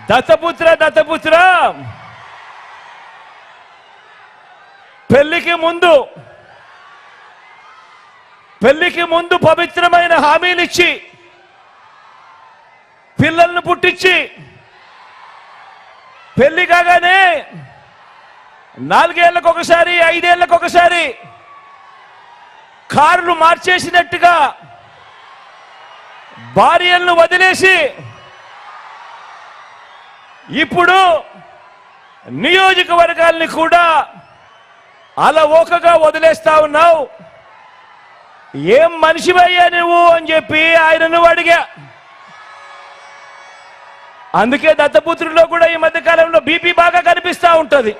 దత్తపుత్ర పెళ్లికి ముందు పవిత్రమైన హామీలిచ్చి పిల్లలను పుట్టించి పెళ్లి కాగానే 4 ఏళ్లకు ఒకసారి 5 ఏళ్లకు ఒకసారి కార్లు మార్చేసినట్టుగా భార్యలను వదిలేసి ఇప్పుడు నియోజకవర్గాల్ని కూడా అలవోకగా వదిలేస్తా ఉన్నావు. ఏం మనిషివయ్యా నువ్వు అని చెప్పి ఆయనను అడిగా. అందుకే దత్తపుత్రుల్లో కూడా ఈ మధ్య కాలంలో బీపీ బాగా కనిపిస్తా ఉంటది.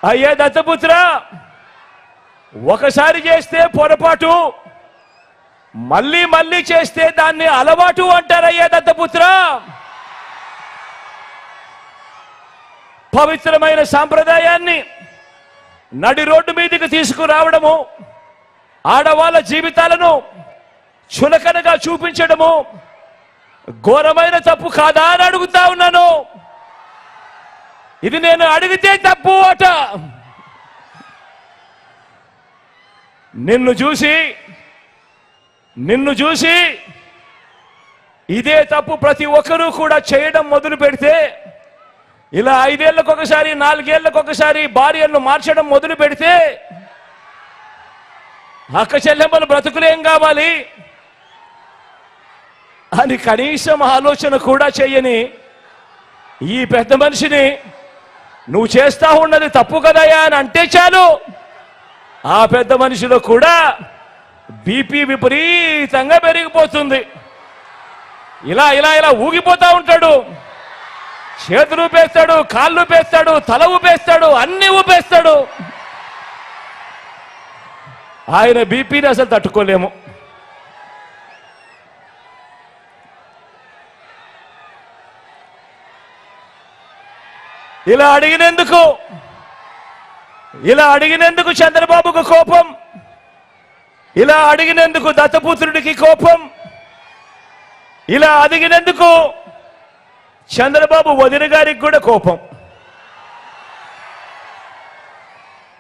అయ్యా దత్తపుత్ర, ఒకసారి చేస్తే పొరపాటు, మళ్ళీ మళ్ళీ చేస్తే దాన్ని అలవాటు అంటారయ్యా దత్తపుత్ర. పవిత్రమైన సాంప్రదాయాన్ని నడి రోడ్డు మీదకి తీసుకురావడము, ఆడవాళ్ళ జీవితాలను చులకనగా చూపించడము ఘోరమైన తప్పు కాదా అని అడుగుతా ఉన్నాను. ఇది నేను అడిగితే తప్పు అట. నిన్ను చూసి ఇదే తప్పు ప్రతి ఒక్కరూ కూడా చేయడం మొదలు పెడితే, ఇలా 5 ఏళ్లకు ఒకసారి 4 ఏళ్లకు ఒకసారి భార్యలను మార్చడం మొదలు పెడితే అక్క చెల్లెమ్మల బ్రతుకులేం కావాలి అని కనీసం ఆలోచన కూడా చేయని ఈ పెద్ద మనిషిని నువ్వు చేస్తా ఉన్నది తప్పు కదయా అని అంటే చాలు, ఆ పెద్ద మనిషిలో కూడా బీపీ విపరీతంగా పెరిగిపోతుంది. ఇలా ఇలా ఇలా ఊగిపోతా ఉంటాడు. చేతులు ఊపేస్తాడు, కాళ్ళు ఊపేస్తాడు, తల ఊపేస్తాడు, అన్ని ఊపేస్తాడు. ఆయన బీపీని అసలు తట్టుకోలేము. ఇలా అడిగినందుకు చంద్రబాబుకు కోపం, ఇలా అడిగినందుకు దత్తపుత్రుడికి కోపం, ఇలా అడిగినందుకు చంద్రబాబు వదిన గారికి కూడా కోపం.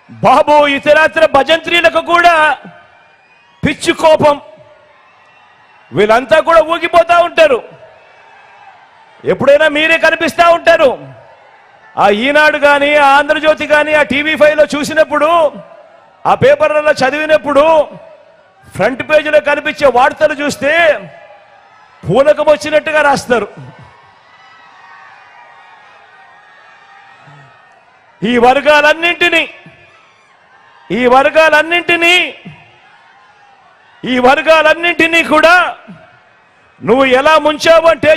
బాబు ఇతరాత్ర భజంత్రీలకు కూడా పిచ్చి కోపం. వీళ్ళంతా కూడా ఊగిపోతా ఉంటారు. ఎప్పుడైనా మీరే కనిపిస్తూ ఉంటారు. ఆ ఈనాడు కానీ, ఆ ఆంధ్రజ్యోతి కానీ, ఆ టీవీ5లో చూసినప్పుడు, ఆ పేపర్లలో చదివినప్పుడు ఫ్రంట్ పేజీలో కనిపించే వార్తలు చూస్తే పూనకం వచ్చినట్టుగా రాస్తారు. ఈ వర్గాలన్నింటినీ కూడా నువ్వు ఎలా ముంచావంటే